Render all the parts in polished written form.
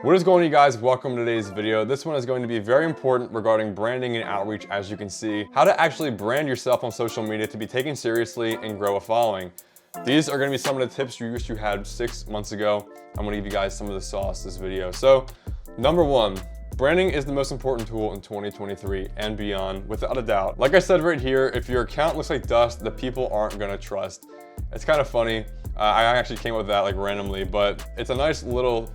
What is going on, you guys? Welcome to today's video. This one is going to be very important regarding branding and outreach, as you can see. How to actually brand yourself on social media to be taken seriously and grow a following. These are going to be some of the tips you wish you had 6 months ago. I'm going to give you guys some of the sauce this video. So, number one, branding is the most important tool in 2023 and beyond, without a doubt. Like I said right here, if your account looks like dust, the people aren't going to trust. It's kind of funny. I actually came up with that like randomly, but it's a nice little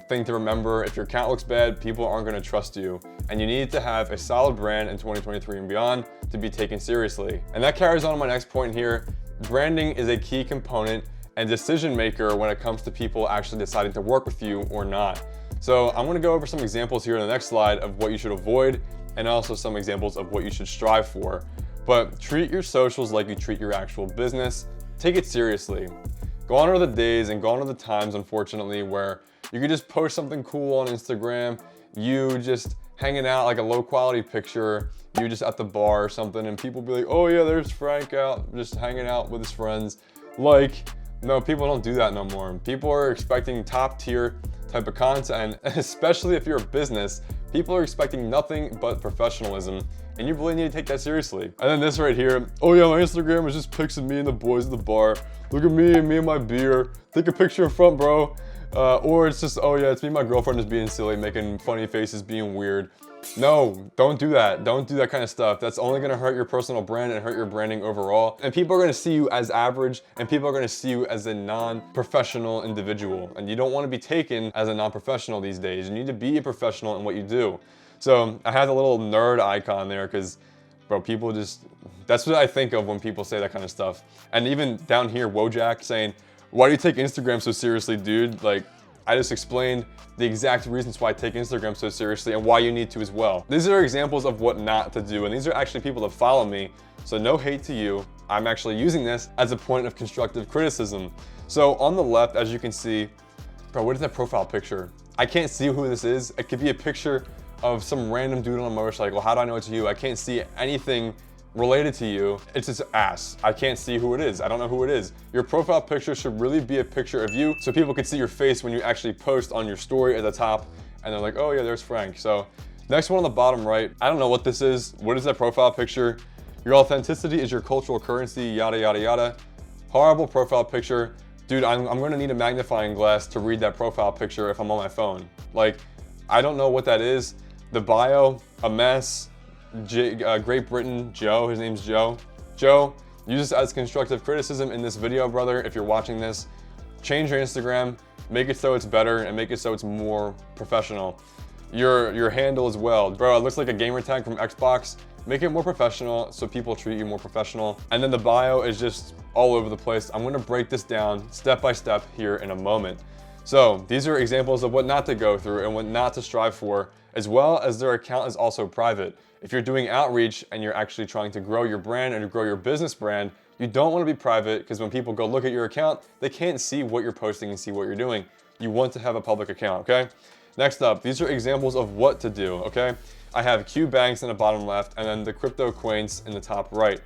thing to remember. If your account looks bad, people aren't going to trust you, and you need to have a solid brand in 2023 and beyond to be taken seriously. And that carries on to my next point here. Branding is a key component and decision maker when it comes to people actually deciding to work with you or not. So I'm going to go over some examples here in the next slide of what you should avoid, and also some examples of what you should strive for. But treat your socials like you treat your actual business. Take it seriously. Gone are the days and gone are the times, unfortunately, where you can just post something cool on Instagram, you just hanging out, like a low quality picture, you just at the bar or something, and people be like, oh yeah, there's Frank out, just hanging out with his friends. Like, no, people don't do that no more. People are expecting top tier type of content, especially if you're a business. People are expecting nothing but professionalism, and you really need to take that seriously. And then this right here, oh yeah, my Instagram is just pics of me and the boys at the bar. Look at me and my beer. Take a picture in front, bro. Or it's just, oh yeah, it's me and my girlfriend just being silly, making funny faces, being weird. No, don't do that. Don't do that kind of stuff. That's only gonna hurt your personal brand and hurt your branding overall. And people are gonna see you as average, and people are gonna see you as a non-professional individual. And you don't wanna be taken as a non-professional these days. You need to be a professional in what you do. So I had a little nerd icon there because, bro, people just, that's what I think of when people say that kind of stuff. And even down here, Wojak saying, why do you take Instagram so seriously, dude? Like, I just explained the exact reasons why I take Instagram so seriously and why you need to as well. These are examples of what not to do, and these are actually people that follow me, so no hate to you. I'm actually using this as a point of constructive criticism. So on the left, as you can see, bro, what is that profile picture? I can't see who this is. It could be a picture of some random dude on a motorcycle. How do I know it's you? I can't see anything related to you. It's just ass. I can't see who it is. I don't know who it is. Your profile picture should really be a picture of you so people can see your face when you actually post on your story at the top, and they're like, oh yeah, there's Frank. So next one on the bottom right, I don't know what this is. What is that profile picture? Your authenticity is your cultural currency, yada, yada, yada. Horrible profile picture. Dude, I'm gonna need a magnifying glass to read that profile picture if I'm on my phone. Like, I don't know what that is. The bio, a mess. Great Britain, Joe, his name's Joe. Joe, use this as constructive criticism in this video, brother. If you're watching this, change your Instagram, make it so it's better, and make it so it's more professional. Your handle as well. Bro, it looks like a gamer tag from Xbox. Make it more professional so people treat you more professional. And then the bio is just all over the place. I'm gonna break this down step by step here in a moment. So these are examples of what not to go through and what not to strive for, as well as their account is also private. If you're doing outreach and you're actually trying to grow your brand and to grow your business brand, you don't want to be private, because when people go look at your account, they can't see what you're posting and see what you're doing. You want to have a public account, okay? Next up, these are examples of what to do, okay? I have Q Banks in the bottom left, and then the crypto quaints in the top right.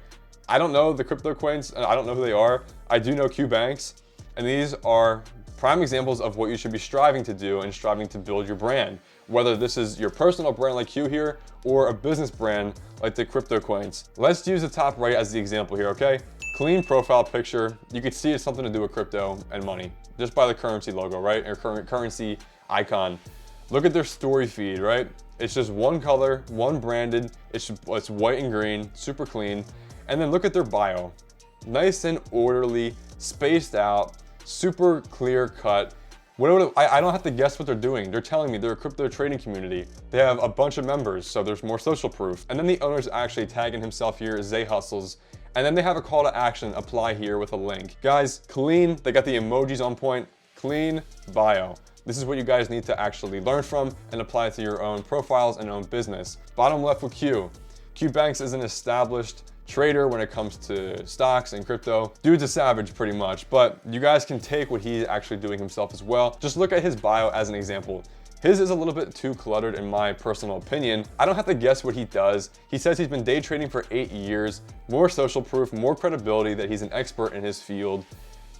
I don't know the crypto quaints, and I don't know who they are. I do know Q Banks, and these are prime examples of what you should be striving to do and striving to build your brand. Whether this is your personal brand like Q here, or a business brand like the crypto quaints. Let's use the top right as the example here, okay? Clean profile picture. You can see it's something to do with crypto and money, just by the currency logo, right? Or currency icon. Look at their story feed, right? It's just one color, one branded. It's white and green, super clean. And then look at their bio. Nice and orderly, spaced out, super clear cut. I don't have to guess what they're doing. They're telling me they're a crypto trading community. They have a bunch of members, so there's more social proof. And then the owner's actually tagging himself here, Zay Hustles. And then they have a call to action, apply here with a link. Guys, clean, they got the emojis on point, clean bio. This is what you guys need to actually learn from and apply to your own profiles and own business. Bottom left with Q. Q Banks is an established trader when it comes to stocks and crypto. Dude's a savage pretty much, but you guys can take what he's actually doing himself as well. Just look at his bio as an example. His is a little bit too cluttered in my personal opinion. I don't have to guess what he does. He says he's been day trading for 8 years, more social proof, more credibility that he's an expert in his field.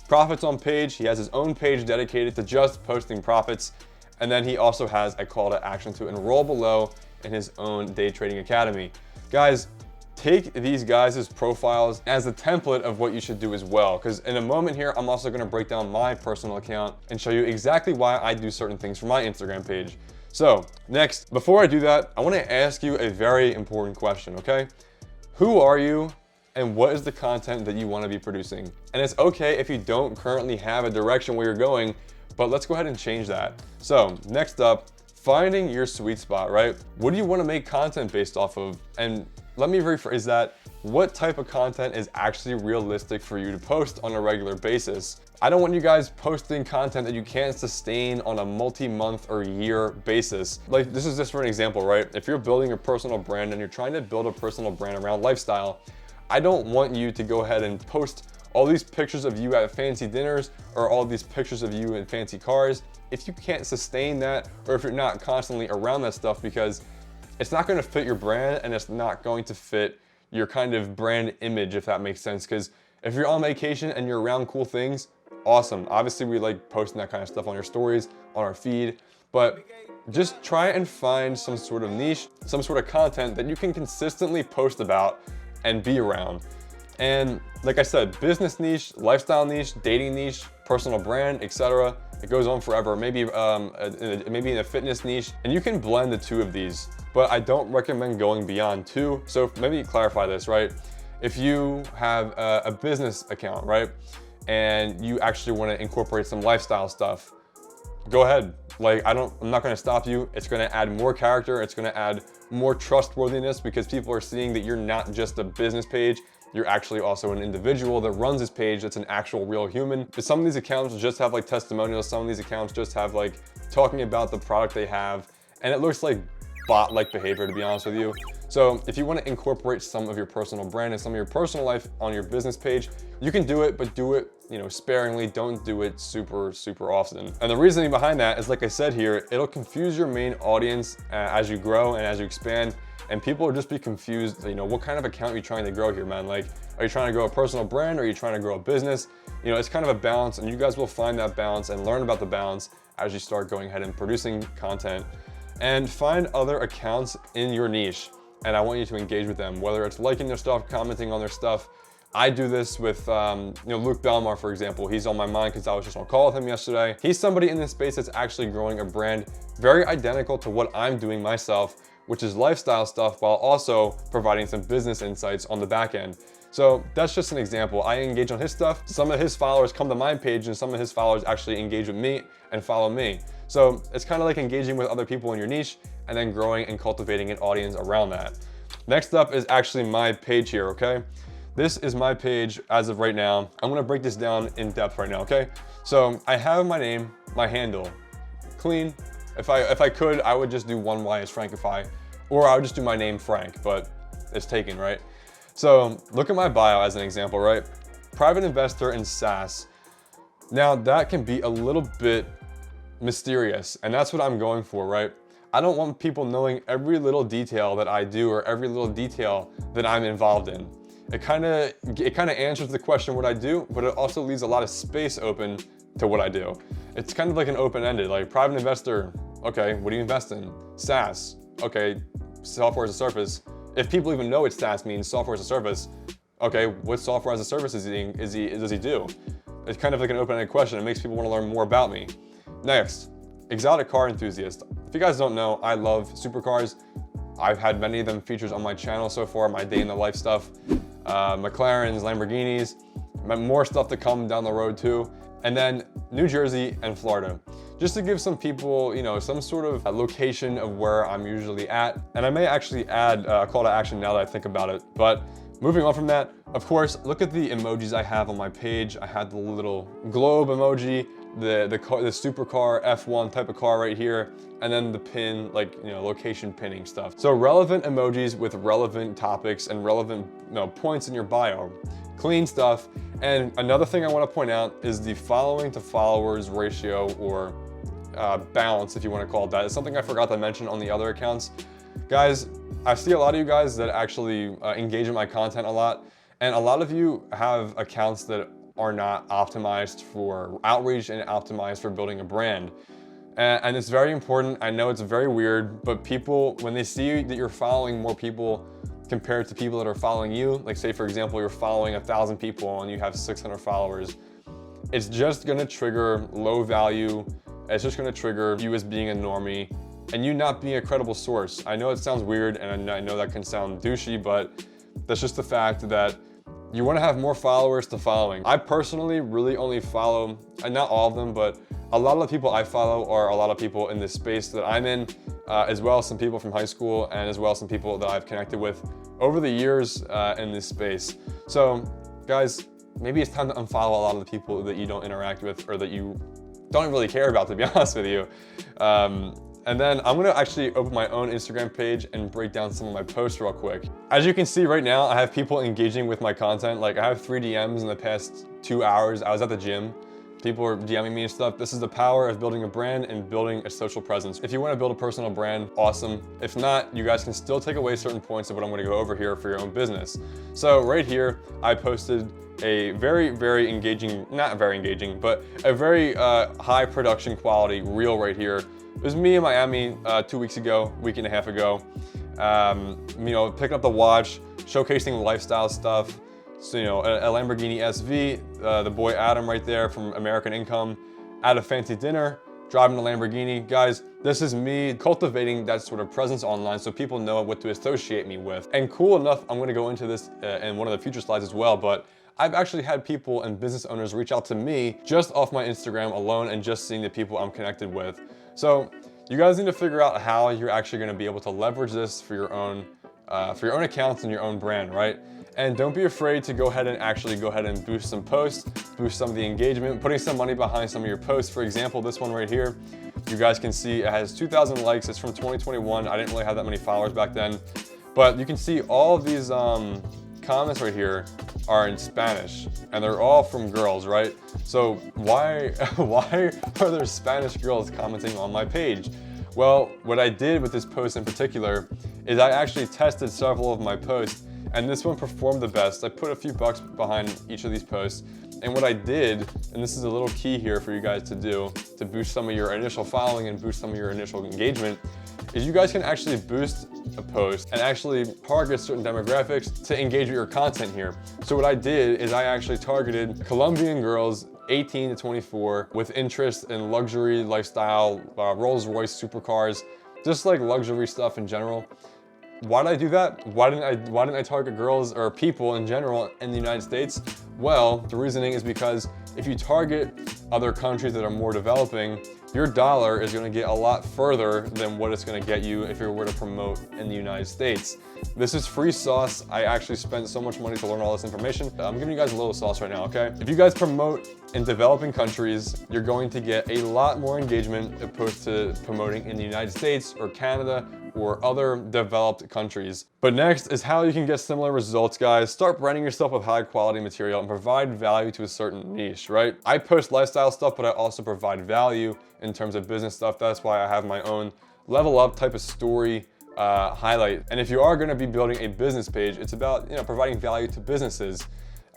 Profits on page, he has his own page dedicated to just posting profits. And then he also has a call to action to enroll below in his own day trading academy. Guys, take these guys' profiles as a template of what you should do as well. Because in a moment here, I'm also gonna break down my personal account and show you exactly why I do certain things for my Instagram page. So next, before I do that, I wanna ask you a very important question, okay? Who are you and what is the content that you wanna be producing? And it's okay if you don't currently have a direction where you're going, but let's go ahead and change that. So next up, finding your sweet spot, right? What do you wanna make content based off of? And let me rephrase that. What type of content is actually realistic for you to post on a regular basis? I don't want you guys posting content that you can't sustain on a multi-month or year basis. Like, this is just for an example, right? If you're building a personal brand and you're trying to build a personal brand around lifestyle, I don't want you to go ahead and post all these pictures of you at fancy dinners or all these pictures of you in fancy cars if you can't sustain that, or if you're not constantly around that stuff, because it's not gonna fit your brand and it's not going to fit your kind of brand image, if that makes sense. Because if you're on vacation and you're around cool things, awesome. Obviously, we like posting that kind of stuff on your stories, on our feed, but just try and find some sort of niche, some sort of content that you can consistently post about and be around. And like I said, business niche, lifestyle niche, dating niche, personal brand, etc. It goes on forever. Maybe in a fitness niche, and you can blend the two of these, but I don't recommend going beyond two. So maybe clarify this, right? If you have a business account, right, and you actually want to incorporate some lifestyle stuff, go ahead. Like, I'm not going to stop you. It's going to add more character. It's going to add more trustworthiness, because people are seeing that you're not just a business page. You're actually also an individual that runs this page that's an actual real human. But some of these accounts just have like testimonials. Some of these accounts just have like talking about the product they have. And it looks like bot-like behavior, to be honest with you. So if you want to incorporate some of your personal brand and some of your personal life on your business page, you can do it, but do it, sparingly. Don't do it super often. And the reasoning behind that is, like I said here, it'll confuse your main audience as you grow and as you expand. And people will just be confused, what kind of account are you trying to grow here, man? Like, are you trying to grow a personal brand, or are you trying to grow a business? It's kind of a balance, and you guys will find that balance and learn about the balance as you start going ahead and producing content. And find other accounts in your niche, and I want you to engage with them, whether it's liking their stuff, commenting on their stuff. I do this with, Luke Belmar, for example. He's on my mind because I was just on a call with him yesterday. He's somebody in this space that's actually growing a brand very identical to what I'm doing myself, which is lifestyle stuff, while also providing some business insights on the back end. So that's just an example. I engage on his stuff. Some of his followers come to my page, and some of his followers actually engage with me and follow me. So it's kind of like engaging with other people in your niche and then growing and cultivating an audience around that. Next up is actually my page here, okay? This is my page as of right now. I'm gonna break this down in depth right now, okay? So I have my name, my handle, clean. If I could, I would just do one Y as Frankifyy, or I would just do my name Frank, but it's taken, right? So look at my bio as an example, right? Private investor in SaaS. Now that can be a little bit mysterious, and that's what I'm going for, right? I don't want people knowing every little detail that I do or every little detail that I'm involved in. It kind of answers the question what I do, but it also leaves a lot of space open to what I do. It's kind of like an open-ended, like private investor, okay, what do you invest in? SaaS, okay, software as a service. If people even know what SaaS means, software as a service, okay, what software as a service does he do? It's kind of like an open-ended question. It makes people want to learn more about me. Next, exotic car enthusiast. If you guys don't know, I love supercars. I've had many of them features on my channel so far, my day in the life stuff. McLarens, Lamborghinis, more stuff to come down the road too. And then New Jersey and Florida. Just to give some people, some sort of location of where I'm usually at. And I may actually add a call to action now that I think about it. But moving on from that, of course, look at the emojis I have on my page. I had the little globe emoji, the supercar F1 type of car right here, and then the pin, location pinning stuff. So relevant emojis with relevant topics and relevant points in your bio. Clean stuff. And another thing I want to point out is the following to followers ratio, or balance, if you want to call it that. It's something I forgot to mention on the other accounts. Guys, I see a lot of you guys that actually engage in my content a lot, and a lot of you have accounts that are not optimized for outreach and optimized for building a brand. And it's very important. I know it's very weird, but people, when they see that you're following more people compared to people that are following you, like say for example, you're following 1,000 people and you have 600 followers, it's just gonna trigger low value. It's just gonna trigger you as being a normie and you not being a credible source. I know it sounds weird and I know that can sound douchey, but that's just the fact that you wanna have more followers to following. I personally really only follow, and not all of them, but a lot of the people I follow are a lot of people in this space that I'm in, as well as some people from high school and as well as some people that I've connected with over the years in this space. So guys, maybe it's time to unfollow a lot of the people that you don't interact with or that you don't really care about, to be honest with you. And then I'm gonna actually open my own Instagram page and break down some of my posts real quick. As you can see right now, I have people engaging with my content. Like I have 3 DMs in the past 2 hours. I was at the gym. People are DMing me and stuff. This is the power of building a brand and building a social presence. If you wanna build a personal brand, awesome. If not, you guys can still take away certain points of what I'm gonna go over here for your own business. So right here, I posted a very engaging, not very engaging, but a very high production quality reel right here. It was me in Miami 2 weeks ago, week and a half ago. You know, picking up the watch, showcasing lifestyle stuff. So, you know, a Lamborghini SV, the boy Adam right there from American Income, at a fancy dinner, driving a Lamborghini. Guys, this is me cultivating that sort of presence online so people know what to associate me with. And cool enough, I'm gonna go into this in one of the future slides as well, but I've actually had people and business owners reach out to me just off my Instagram alone and just seeing the people I'm connected with. So you guys need to figure out how you're actually gonna be able to leverage this for your own accounts and your own brand, right? And don't be afraid to go ahead and boost some posts, boost some of the engagement, putting some money behind some of your posts. For example, this one right here, you guys can see it has 2,000 likes. It's from 2021. I didn't really have that many followers back then, but you can see all of these comments right here are in Spanish and they're all from girls, right? So why are there Spanish girls commenting on my page? Well, what I did with this post in particular is I actually tested several of my posts and this one performed the best. I put a few bucks behind each of these posts. And what I did, and this is a little key here for you guys to do to boost some of your initial following and boost some of your initial engagement, is you guys can actually boost a post and actually target certain demographics to engage with your content here. So what I did is I actually targeted Colombian girls 18 to 24 with interest in luxury lifestyle, Rolls-Royce supercars, just like luxury stuff in general. Why did I do that? Why didn't I target girls or people in general in the United States? Well, the reasoning is because if you target other countries that are more developing, your dollar is gonna get a lot further than what it's gonna get you if you were to promote in the United States. This is free sauce. I actually spent so much money to learn all this information. I'm giving you guys a little sauce right now, okay? If you guys promote in developing countries, you're going to get a lot more engagement opposed to promoting in the United States or Canada or other developed countries. But next is how you can get similar results, guys. Start branding yourself with high quality material and provide value to a certain niche, right? I post lifestyle stuff, but I also provide value in terms of business stuff. That's why I have my own level up type of story highlight. And if you are gonna be building a business page, it's about providing value to businesses.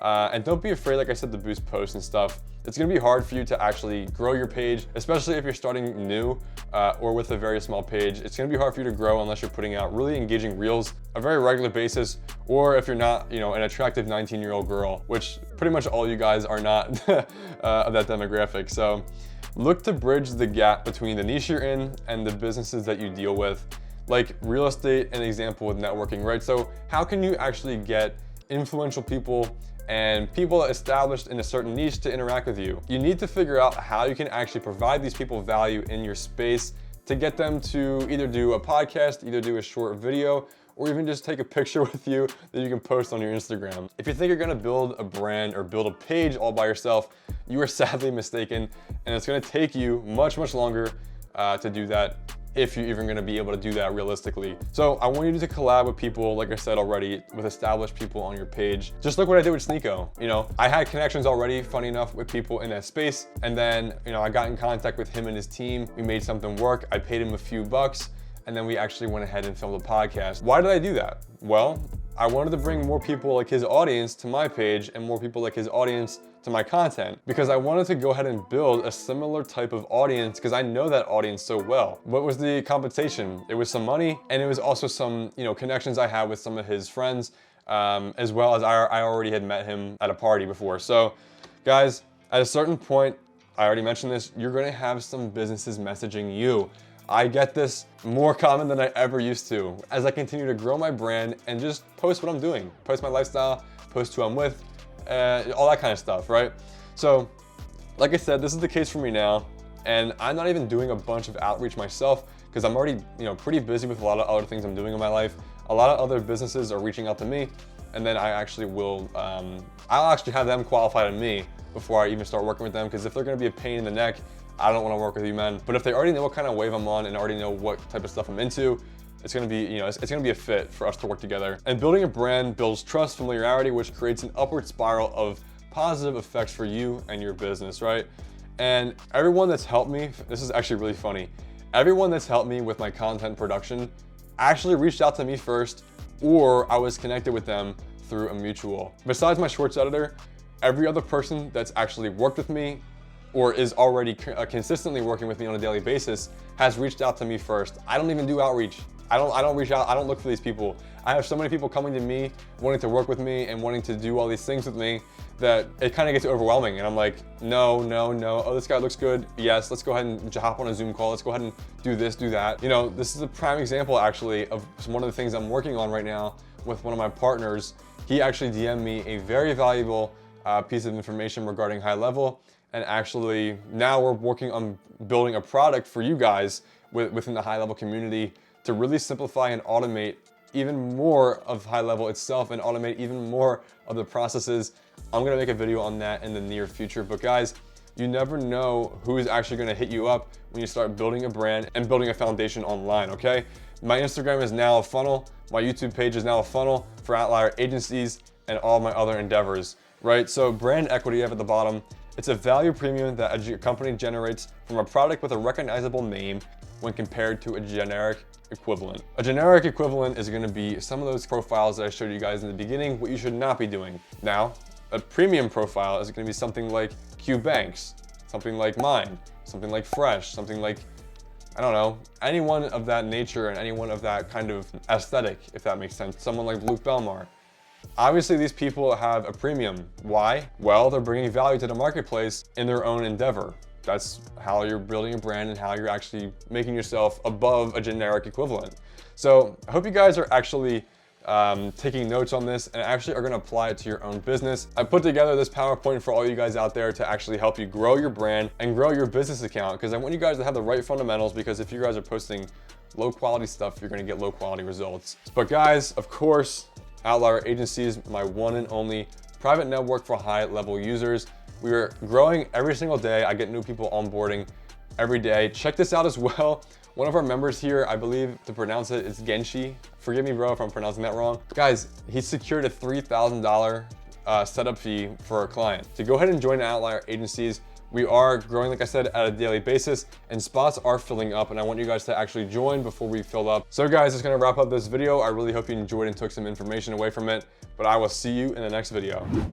And don't be afraid, like I said, to boost posts and stuff. It's gonna be hard for you to actually grow your page, especially if you're starting new or with a very small page. It's gonna be hard for you to grow unless you're putting out really engaging reels on a very regular basis, or if you're not, an attractive 19-year-old girl, which pretty much all you guys are not of that demographic. So look to bridge the gap between the niche you're in and the businesses that you deal with. Like real estate, an example with networking, right? So how can you actually get influential people and people established in a certain niche to interact with you? You need to figure out how you can actually provide these people value in your space to get them to either do a podcast, either do a short video, or even just take a picture with you that you can post on your Instagram. If you think you're gonna build a brand or build a page all by yourself, you are sadly mistaken, and it's gonna take you much longer to do that, if you're even gonna be able to do that realistically. So I want you to collab with people, like I said already, with established people on your page. Just look what I did with Sneeko. I had connections already, funny enough, with people in that space. And then, I got in contact with him and his team. We made something work. I paid him a few bucks, and then we actually went ahead and filmed a podcast. Why did I do that? Well, I wanted to bring more people like his audience to my page and more people like his audience to my content, because I wanted to go ahead and build a similar type of audience, because I know that audience so well. What was the compensation? It was some money, and it was also some, you know, connections I had with some of his friends, as well as I already had met him at a party before. So guys, at a certain point, I already mentioned this, you're gonna have some businesses messaging you. I get this more common than I ever used to as I continue to grow my brand and just post what I'm doing, post my lifestyle, post who I'm with, all that kind of stuff, right? So, like I said, this is the case for me now, and I'm not even doing a bunch of outreach myself because I'm already, you know, pretty busy with a lot of other things I'm doing in my life. A lot of other businesses are reaching out to me, and then I actually will, I'll actually have them qualify to me before I even start working with them, because if they're gonna be a pain in the neck, I don't want to work with you, man. But if they already know what kind of wave I'm on and already know what type of stuff I'm into, it's gonna be, you know, it's gonna be a fit for us to work together. And building a brand builds trust, familiarity, which creates an upward spiral of positive effects for you and your business, right? And everyone that's helped me, this is actually really funny, everyone that's helped me with my content production actually reached out to me first, or I was connected with them through a mutual. Besides my shorts editor, every other person that's actually worked with me or is already consistently working with me on a daily basis has reached out to me first. I don't even do outreach. I don't reach out, I don't look for these people. I have so many people coming to me, wanting to work with me and wanting to do all these things with me that it kind of gets overwhelming. And I'm like, no. Oh, this guy looks good. Yes, let's go ahead and hop on a Zoom call. Let's go ahead and do this, do that. You know, this is a prime example actually of one of the things I'm working on right now with one of my partners. He actually DM'd me a very valuable piece of information regarding high level. And actually now we're working on building a product for you guys within the high level community to really simplify and automate even more of high level itself and automate even more of the processes. I'm gonna make a video on that in the near future. But guys, you never know who is actually gonna hit you up when you start building a brand and building a foundation online, okay? My Instagram is now a funnel. My YouTube page is now a funnel for OUTLIER agencies and all my other endeavors, right? So brand equity up at the bottom. It's a value premium that a company generates from a product with a recognizable name when compared to a generic equivalent. A generic equivalent is going to be some of those profiles that I showed you guys in the beginning, what you should not be doing. Now, a premium profile is going to be something like Q Banks, something like mine, something like Fresh, something like, I don't know, anyone of that nature and anyone of that kind of aesthetic, if that makes sense. Someone like Luke Belmar. Obviously, these people have a premium. Why? Well, they're bringing value to the marketplace in their own endeavor. That's how you're building a brand and how you're actually making yourself above a generic equivalent. So I hope you guys are actually taking notes on this and actually are gonna apply it to your own business. I put together this PowerPoint for all you guys out there to actually help you grow your brand and grow your business account, because I want you guys to have the right fundamentals, because if you guys are posting low quality stuff, you're gonna get low quality results. But guys, of course, OUTLIER Agencies, my one and only private network for high level users. We are growing every single day. I get new people onboarding every day. Check this out as well. One of our members here, I believe to pronounce it, is Genshi. Forgive me, bro, if I'm pronouncing that wrong. Guys, he secured a $3,000 setup fee for a client. So go ahead and join OUTLIER Agencies. We are growing, like I said, at a daily basis, and spots are filling up, and I want you guys to actually join before we fill up. So guys, that's gonna wrap up this video. I really hope you enjoyed and took some information away from it, but I will see you in the next video.